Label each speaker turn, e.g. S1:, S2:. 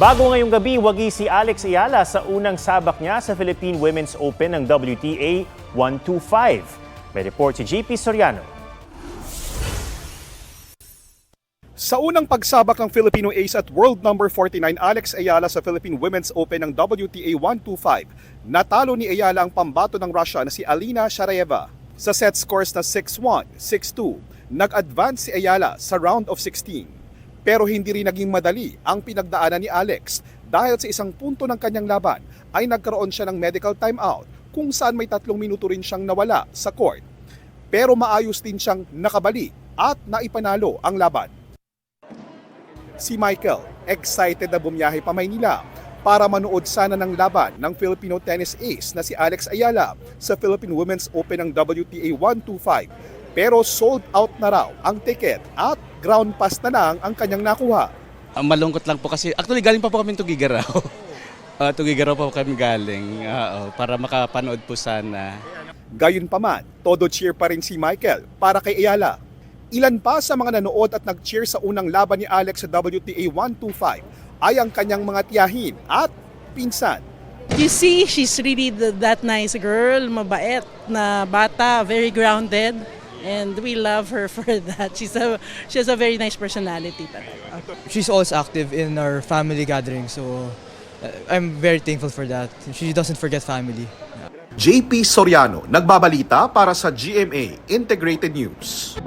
S1: Bago ngayong gabi, wagi si Alex Ayala sa unang sabak niya sa Philippine Women's Open ng WTA 125. May report si JP Soriano.
S2: Sa unang pagsabak ng Filipino ace at world number 49 Alex Ayala sa Philippine Women's Open ng WTA 125, natalo ni Ayala ang pambato ng Russia na si Alina Sharayeva. Sa set scores na 6-1, 6-2, nag-advance si Ayala sa round of 16. Pero hindi rin naging madali ang pinagdaanan ni Alex dahil sa isang punto ng kanyang laban ay nagkaroon siya ng medical timeout kung saan may 3 minuto rin siyang nawala sa court. Pero maayos din siyang nakabalik at naipanalo ang laban. Si Michael, excited na bumiyahe pa Maynila para manood sana ng laban ng Filipino tennis ace na si Alex Ayala sa Philippine Women's Open ng WTA 125. Pero sold out na raw ang ticket at ground pass na lang ang kanyang nakuha.
S3: Malungkot lang po kasi actually galing pa po kami Tugigaraw. Tugigaraw pa po kami galing para makapanood po sana.
S2: Gayunpaman, todo cheer pa rin si Michael para kay Ayala. Ilan pa sa mga nanood at nag-cheer sa unang laban ni Alex sa WTA 125 ay ang kanyang mga tiyahin at pinsan.
S4: You see, she's really that nice girl, mabait na bata, very grounded. And we love her for that. She has a very nice personality.
S5: She's always active in our family gathering, so I'm very thankful for that. She doesn't forget family.
S2: JP Soriano, nagbabalita para sa GMA Integrated News.